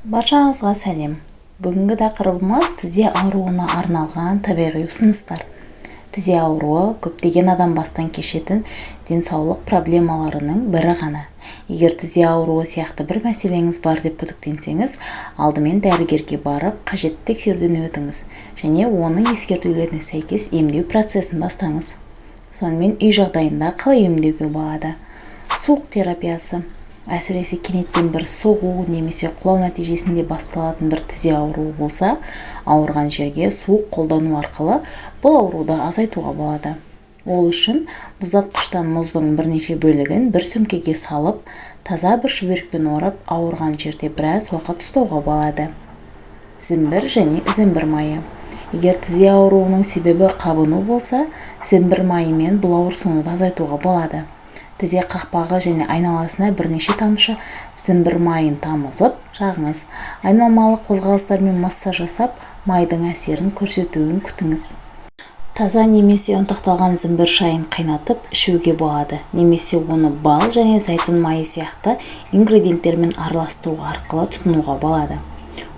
Баршаңызға сәлем. Бүгінгі тақырыбымыз тізе ауруына арналған табиғи ұсыныстар. Тізе ауруы көптеген адам бастан кешетін денсаулық проблемаларының бірі ғана. Егер тізе ауруы сияқты бір мәселеңіз бар деп күдіктенсеңіз, алдымен дәрігерге барып, қажетті тексеруден өтіңіз және оның ескертулеріне сәйкес емдеу процесін бастаңыз. Сонымен үй жағдайында қалай емдеуге болады? Суық терапиясы. Әсіресе кенеттен бір соғу немесе құлау нәтижесінде басталатын бір тізе ауруы болса, ауырған жерге суық қолдану арқылы бұл ауруды азайтуға болады. Ол үшін мұздатқыштан мұздың бірнеше бөлігін бір сөмкеге салып, таза бір шүберекпен орап, ауырған жерде біраз уақыт ұстауға болады. Зімбір және зімбір майы. Егер тізе ауруының себебі қабыну болса, зімбір майымен бұл ауырсынуды азайтуға болады. Тізе қақпағы және айналасына бірнеше тамшы зімбір майын тамызып, жағыңыз. Айналмалы қозғалыстармен массаж жасап, майдың әсерін көрсетуін күтіңіз. Таза немесе ұнтақталған зімбір шайын қайнатып ішуге болады, немесе оны бал және зәйтүн майы сияқты ингредиенттермен араластыру арқылы тұтынуға болады.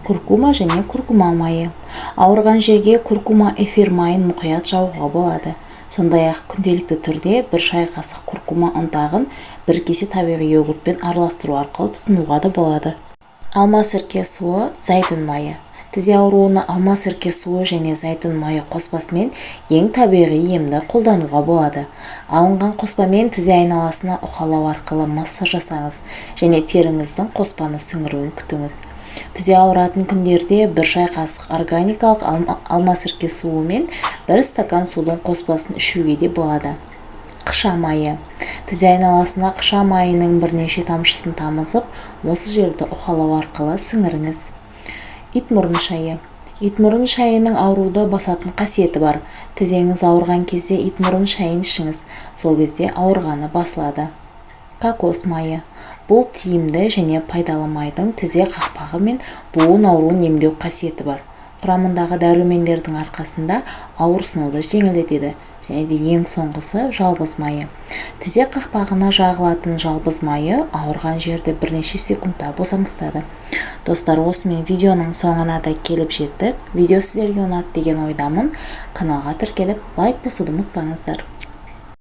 Куркума және куркума майы. Ауырған жерге куркума эфир майын мұқият жағуға болады. Сондай-ақ күнделікті түрде бір шай қасық куркума ұнтағын бір кесе табиғи йогуртпен араластыру арқылы тұтынуға да болады. Алма сірке суы, зәйтүн майы. Тізе ауруына алма сірке суы және зәйтүн майы қоспасымен ең табиғи емді қолдануға болады. Алынған қоспамен тізе айналасына уқалау арқылы массаж жасаңыз және теріңіздің қоспаны сіңіруін күтіңіз. Тізе ауыратын күндерде бір шай қасық органикалық алма сірке суы мен бір стакан судың қоспасын ішуге де болады. Қыша майы. Тізе айналасына қыша майының бірнеше тамшысын тамызып, осы жерді уқалау арқылы сіңіріңіз. Итмұрын шайы. Итмұрын шайының ауруды басатын қасиеті бар. Тізеңіз ауырған кезде итмұрын шайын ішіңіз, сол кезде ауырғаны басылады. Кокос майы. Бұл тиімді және пайдалы майдың тізе қақпағы мен буын ауруын емдеу қасиеті бар. Құрамындағы дәрумендердің арқасында ауырсынуды жеңілдетеді. Және де ең соңғысы жалбыз майы. Тізе қақпағына жағылатын жалбыз майы ауырған жерде бірнеше секундта босаңсытады. Достар, осымен видеоның соңына да келіп жеттік. Видео сіздерге ұнады деген ойдамын. Каналға тіркеліп, лайк басуды ұмытпаңыздар.